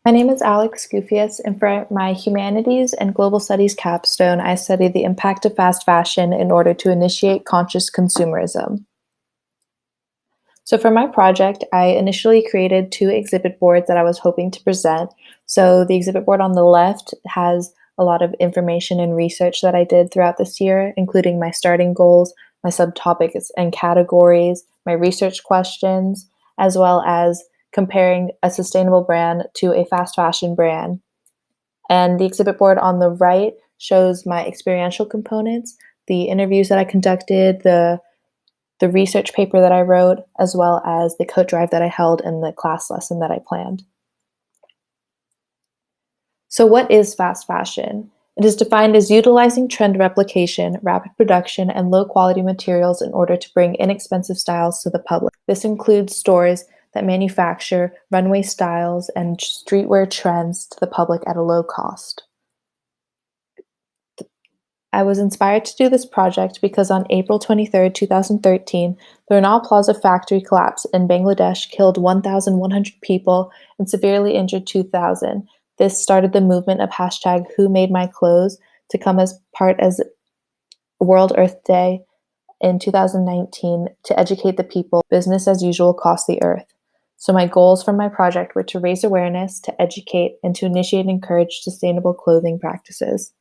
My name is Alex Skoufias, and for my Humanities and Global Studies capstone, I studied the impact of fast fashion in order to initiate conscious consumerism. So for my project, I initially created two exhibit boards that I was hoping to present. So the exhibit board on the left has a lot of information and research that I did throughout this year, including my starting goals, my subtopics and categories, my research questions, as well as comparing a sustainable brand to a fast fashion brand. And the exhibit board on the right shows my experiential components, the interviews that I conducted, the research paper that I wrote, as well as the coat drive that I held and the class lesson that I planned. So what is fast fashion? It is defined as utilizing trend replication, rapid production, and low-quality materials in order to bring inexpensive styles to the public. This includes stores that manufacture runway styles and streetwear trends to the public at a low cost. I was inspired to do this project because on April 23, 2013, the Ranal Plaza factory collapse in Bangladesh killed 1,100 people and severely injured 2,000. This started the movement of #WhoMadeMyClothes to come as part as World Earth Day in 2019 to educate the people. Business as usual costs the earth. So my goals for my project were to raise awareness, to educate, and to initiate and encourage sustainable clothing practices.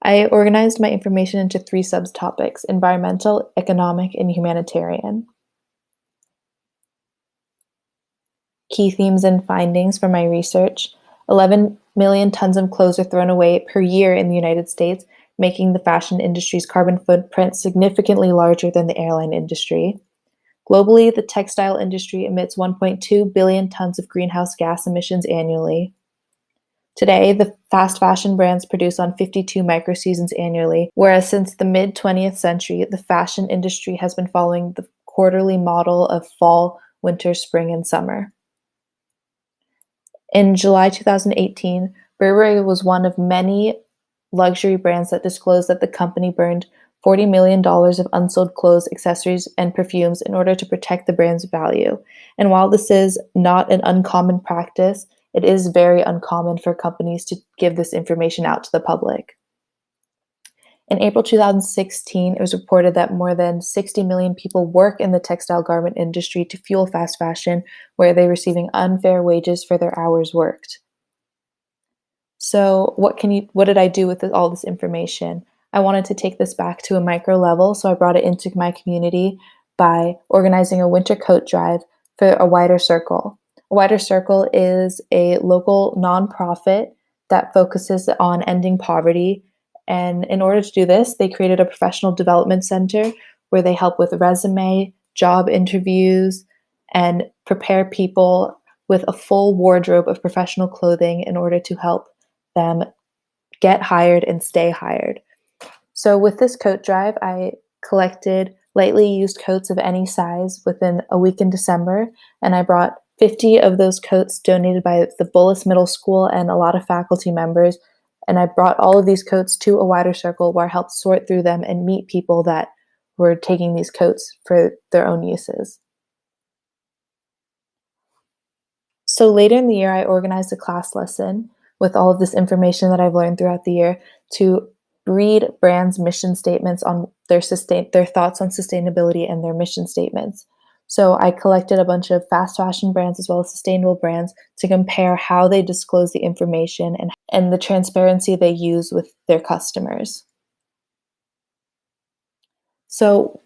I organized my information into 3 subtopics: environmental, economic, and humanitarian. Key themes and findings from my research: 11 million tons of clothes are thrown away per year in the United States, making the fashion industry's carbon footprint significantly larger than the airline industry. Globally, the textile industry emits 1.2 billion tons of greenhouse gas emissions annually. Today, the fast fashion brands produce on 52 microseasons annually, whereas since the mid-20th century, the fashion industry has been following the quarterly model of fall, winter, spring, and summer. In July 2018, Burberry was one of many luxury brands that disclosed that the company burned $40 million of unsold clothes, accessories, and perfumes in order to protect the brand's value. And while this is not an uncommon practice, it is very uncommon for companies to give this information out to the public. In April 2016, it was reported that more than 60 million people work in the textile garment industry to fuel fast fashion, where they're receiving unfair wages for their hours worked. So what did I do with all this information? I wanted to take this back to a micro level, so I brought it into my community by organizing a winter coat drive for a wider circle. A Wider Circle is a local nonprofit that focuses on ending poverty. And in order to do this, they created a professional development center where they help with resume, job interviews, and prepare people with a full wardrobe of professional clothing in order to help them get hired and stay hired. So with this coat drive, I collected lightly used coats of any size within a week in December, and I brought 50 of those coats donated by the Bullis Middle School and a lot of faculty members. And I brought all of these coats to A Wider Circle where I helped sort through them and meet people that were taking these coats for their own uses. So later in the year, I organized a class lesson with all of this information that I've learned throughout the year to read brands' mission statements on their thoughts on sustainability and their mission statements. So I collected a bunch of fast fashion brands as well as sustainable brands to compare how they disclose the information and the transparency they use with their customers. So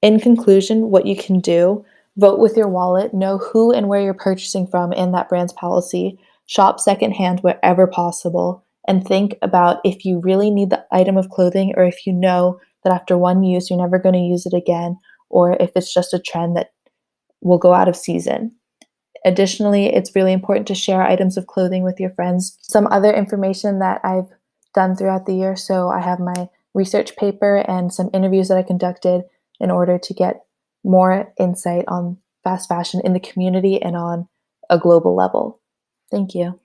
in conclusion, what you can do: vote with your wallet, know who and where you're purchasing from and that brand's policy, shop secondhand wherever possible, and think about if you really need the item of clothing or if you know that after one use you're never going to use it again, or if it's just a trend that will go out of season. Additionally, it's really important to share items of clothing with your friends. Some other information that I've done throughout the year: so I have my research paper and some interviews that I conducted in order to get more insight on fast fashion in the community and on a global level. Thank you.